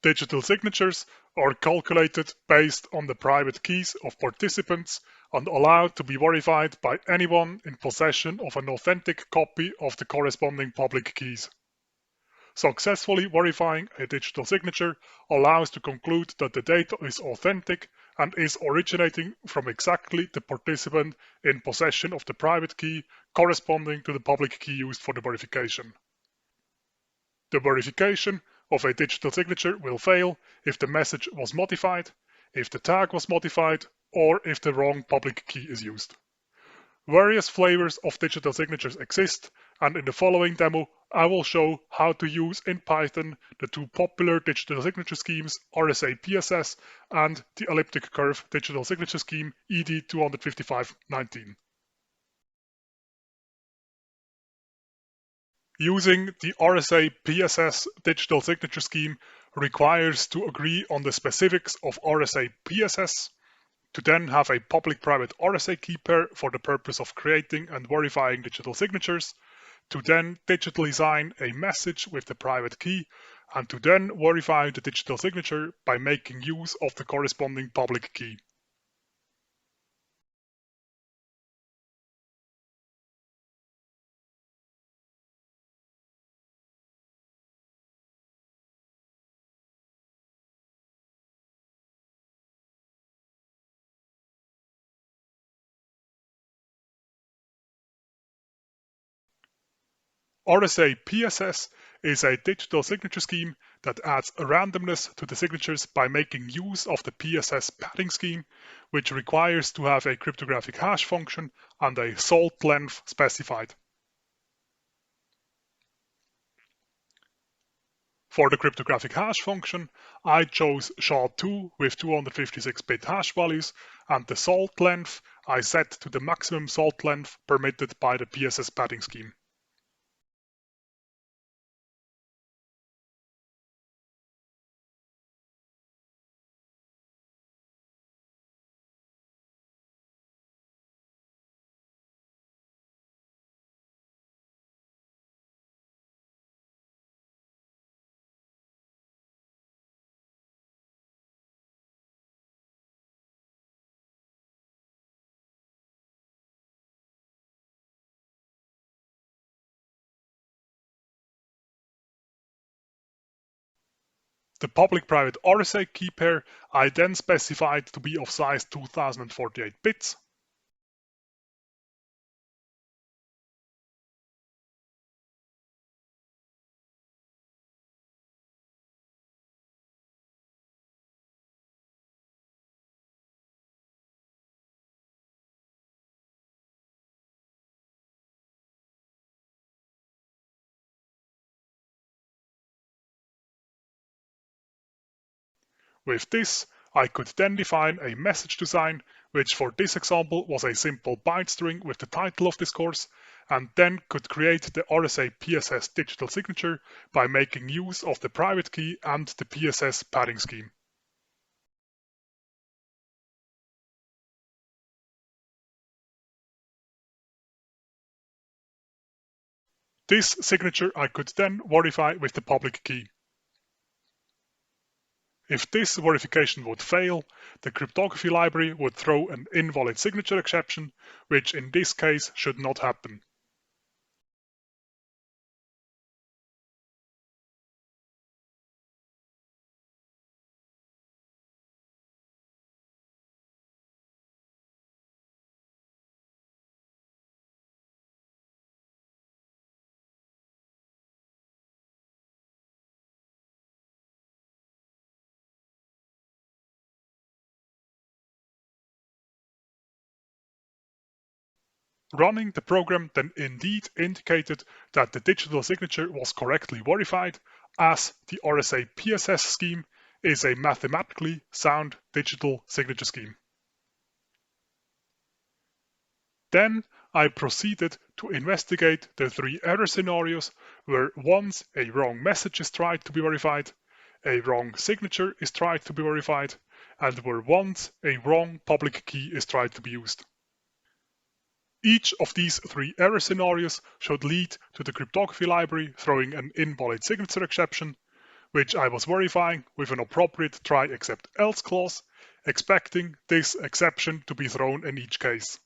Digital signatures are calculated based on the private keys of participants and allowed to be verified by anyone in possession of an authentic copy of the corresponding public keys. Successfully verifying a digital signature allows to conclude that the data is authentic and is originating from exactly the participant in possession of the private key corresponding to the public key used for the verification. The verification of a digital signature will fail if the message was modified, if the tag was modified, or if the wrong public key is used. Various flavors of digital signatures exist, and in the following demo, I will show how to use in Python the two popular digital signature schemes RSA-PSS and the elliptic curve digital signature scheme ED25519. Using the RSA-PSS digital signature scheme requires to agree on the specifics of RSA-PSS, to then have a public-private RSA key pair for the purpose of creating and verifying digital signatures, to then digitally sign a message with the private key, and to then verify the digital signature by making use of the corresponding public key. RSA-PSS is a digital signature scheme that adds randomness to the signatures by making use of the PSS padding scheme, which requires to have a cryptographic hash function and a salt length specified. For the cryptographic hash function, I chose SHA-2 with 256-bit hash values, and the salt length I set to the maximum salt length permitted by the PSS padding scheme. The public-private RSA key pair I then specified to be of size 2048 bits. With this, I could then define a message to sign, which for this example was a simple byte string with the title of this course, and then could create the RSA-PSS digital signature by making use of the private key and the PSS padding scheme. This signature I could then verify with the public key. If this verification would fail, the cryptography library would throw an invalid signature exception, which in this case should not happen. Running the program then indeed indicated that the digital signature was correctly verified, as the RSA-PSS scheme is a mathematically sound digital signature scheme. Then I proceeded to investigate the three error scenarios where once a wrong message is tried to be verified, a wrong signature is tried to be verified, and where once a wrong public key is tried to be used. Each of these three error scenarios should lead to the cryptography library throwing an invalid signature exception, which I was verifying with an appropriate try except else clause, expecting this exception to be thrown in each case.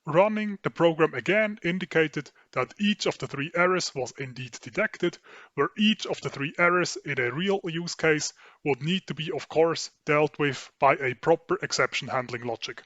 Running the program again indicated that each of the 3 errors was indeed detected, where each of the 3 errors in a real use case would need to be, of course, dealt with by a proper exception handling logic.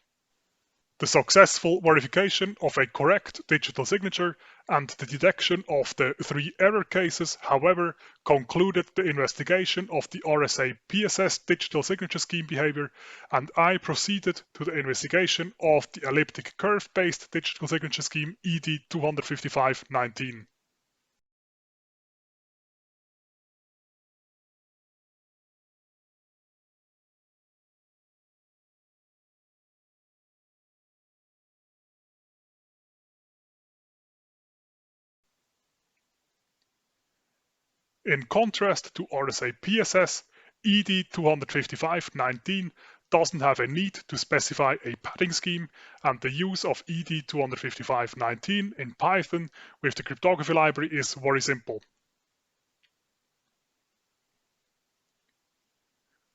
The successful verification of a correct digital signature and the detection of the 3 error cases, however, concluded the investigation of the RSA-PSS digital signature scheme behavior, and I proceeded to the investigation of the elliptic curve-based digital signature scheme ED25519. In contrast to RSA-PSS, ED25519 doesn't have a need to specify a padding scheme, and the use of ED25519 in Python with the cryptography library is very simple.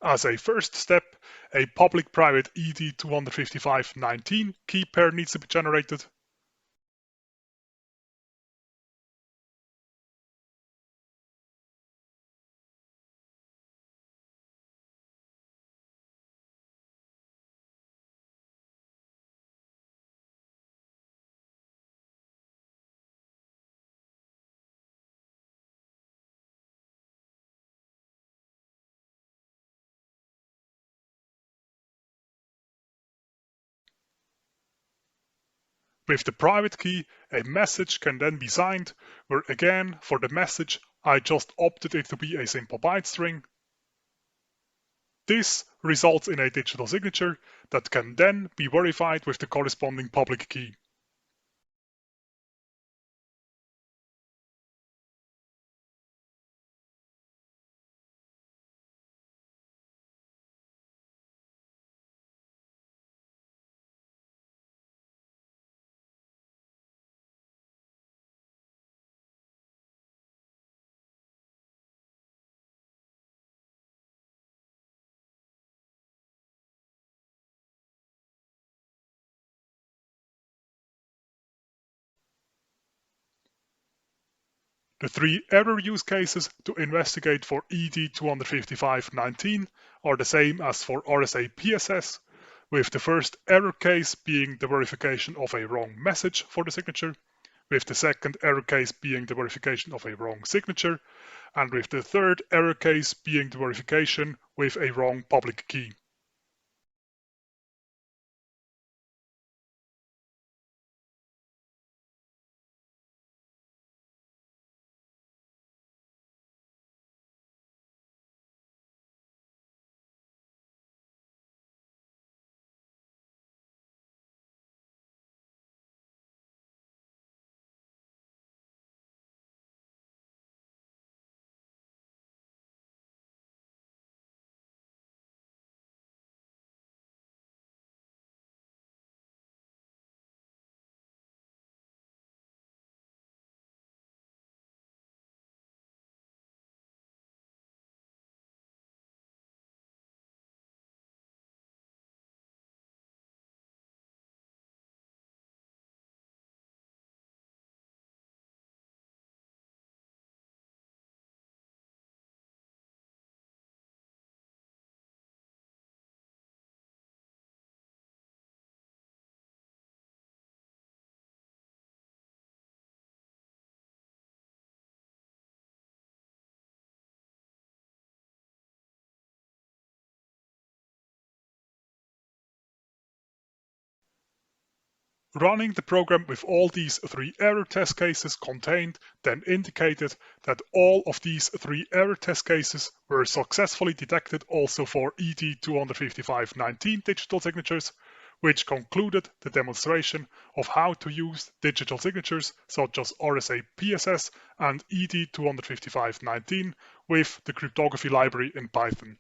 As a first step, a public-private ED25519 key pair needs to be generated. With the private key, a message can then be signed, where again, for the message, I just opted it to be a simple byte string. This results in a digital signature that can then be verified with the corresponding public key. The 3 error use cases to investigate for ED25519 are the same as for RSA-PSS, with the first error case being the verification of a wrong message for the signature, with the second error case being the verification of a wrong signature, and with the third error case being the verification with a wrong public key. Running the program with all these 3 error test cases contained then indicated that all of these 3 error test cases were successfully detected also for ED25519 digital signatures, which concluded the demonstration of how to use digital signatures such as RSA-PSS and ED25519 with the cryptography library in Python.